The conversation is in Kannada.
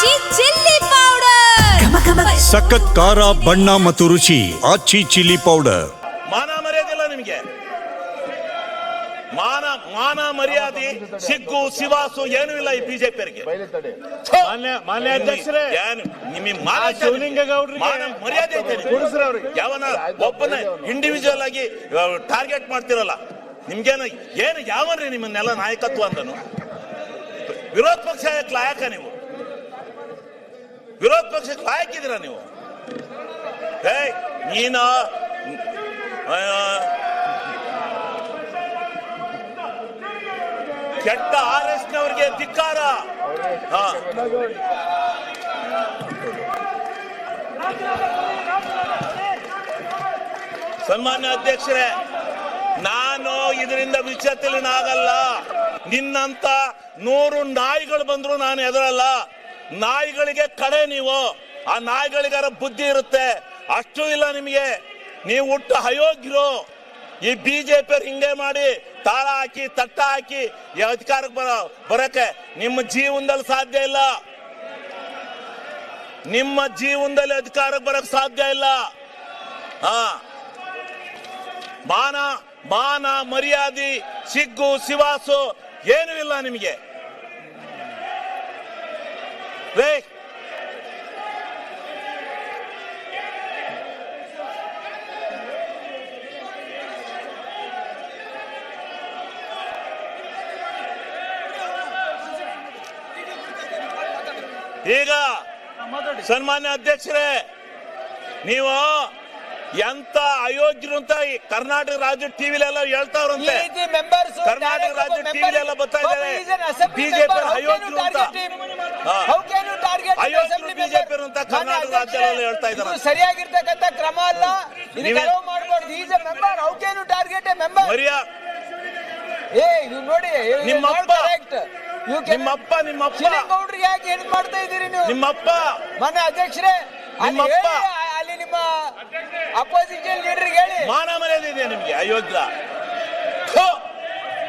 ಆಚಿ ಚಿಲ್ಲಿ ಪೌಡರ್. ಸಖತ್ ಖಾರ ಬಣ್ಣ ಮತ್ತು ರುಚಿ ಆಚಿ ಚಿಲ್ಲಿ ಪೌಡರ್. ಮಾನ ಮರ್ಯಾದಿಲ್ಲ ನಿಮಗೆ. ಮಾನ ಮರ್ಯಾದೆ ಸಿಗ್ಗು ಸಿವಾಸು ಏನೂ ಇಲ್ಲ ಈ ಬಿಜೆಪಿಯವರಿಗೆ. ಮಾನ್ಯ ಅಧ್ಯಕ್ಷರೇ, ಮರ್ಯಾದೆ ಯಾವನ ಒಬ್ಬನ ಇಂಡಿವಿಜುವಲ್ ಆಗಿ ಟಾರ್ಗೆಟ್ ಮಾಡ್ತಿರಲ್ಲ. ನಿಮ್ಗೇನು ಏನು ಯಾವನ್ರಿ ನಿಮ್ಮನ್ನೆಲ್ಲ ನಾಯಕತ್ವ ಅಂದನು? ವಿರೋಧ ಪಕ್ಷ ಲಾಯಕ ನೀವು? ವಿರೋಧ ಪಕ್ಷಕ್ಕೆ ಲಾಯಕಿದ್ದೀರ ನೀವು? ನೀನ ಕೆಟ್ಟ RSನವರಿಗೆ ಧಿಕ್ಕಾರ. ಸನ್ಮಾನ್ಯ ಅಧ್ಯಕ್ಷರೇ, ನಾನು ಇದರಿಂದ ವಿಚಲಿತನಾಗಲ್ಲ. ನಿನ್ನಂತ 100 ನಾಯಿಗಳು ಬಂದ್ರು ನಾನು ಎದುರಲ್ಲ. ನಾಯಿಗಳಿಗೆ ಕಡೆ ನೀವು. ಆ ನಾಯಿಗಳಿಗಾರ ಬುದ್ಧಿ ಇರುತ್ತೆ, ಅಷ್ಟು ಇಲ್ಲ ನಿಮಗೆ. ನೀವು ಹುಟ್ಟು ಅಯೋಗ್ಯರು. ಈ ಬಿಜೆಪಿ ಹಿಂಗೆ ಮಾಡಿ ತಾಳ ಹಾಕಿ ತಟ್ಟ ಹಾಕಿ ಈ ಅಧಿಕಾರಕ್ಕೆ ಬರಕ್ಕೆ ನಿಮ್ಮ ಜೀವನದಲ್ಲಿ ಸಾಧ್ಯ ಇಲ್ಲ. ನಿಮ್ಮ ಜೀವನದಲ್ಲಿ ಅಧಿಕಾರಕ್ಕೆ ಬರಕ್ ಸಾಧ್ಯ ಇಲ್ಲ. ಮಾನ ಮರ್ಯಾದೆ ಸಿಗ್ಗು ಸಿವಾಸು ಏನೂ ಇಲ್ಲ ನಿಮಗೆ. ಈಗ ಸನ್ಮಾನ್ಯ ಅಧ್ಯಕ್ಷರೇ, ನೀವು ಎಂತ ಅಯೋಗ್ಯರು ಅಂತ ಕರ್ನಾಟಕ ರಾಜ್ಯ ಟಿವಿಲೆಲ್ಲ ಹೇಳ್ತಾವ್ರಂತೆ. ಕರ್ನಾಟಕ ರಾಜ್ಯ ಟಿವಿಲೆಲ್ಲ ಬರ್ತಾ ಇದ್ದಾರೆ ಬಿಜೆಪಿ ಅಯೋಗ್ಯರು ಅಂತ. ಅಯೋಗ್ಯರು ಬಿಜೆಪಿ ಅಂತ ಕರ್ನಾಟಕ ರಾಜ್ಯದಲ್ಲಿ ಹೇಳ್ತಾ ಇದ್ದಾರೆ. ಸರಿಯಾಗಿರ್ತಕ್ಕಂಥ ಕ್ರಮ ಅಲ್ಲ. ನೋಡಿ ನಿಮ್ಮಪ್ಪ ಗೌಡ್ರಿಗೆ ಯಾಕೆ ಹೆಲ್ಪ್ ಮಾಡ್ತಾ ಇದ್ದೀರಿ ನೀವು? ನಿಮ್ಮಪ್ಪ ಮನೆ ಅಧ್ಯಕ್ಷರೇ, ಅಲ್ಲಿ ನಿಮ್ಮ ಅಪೋಸಿಷನ್ ಲೀಡರ್ ಹೇಳಿ. ಮಾನ ಮರ್ಯಾದೆ ಇದೆ ನಿಮ್ಗೆ? ಅಯೋಗ್ಯ.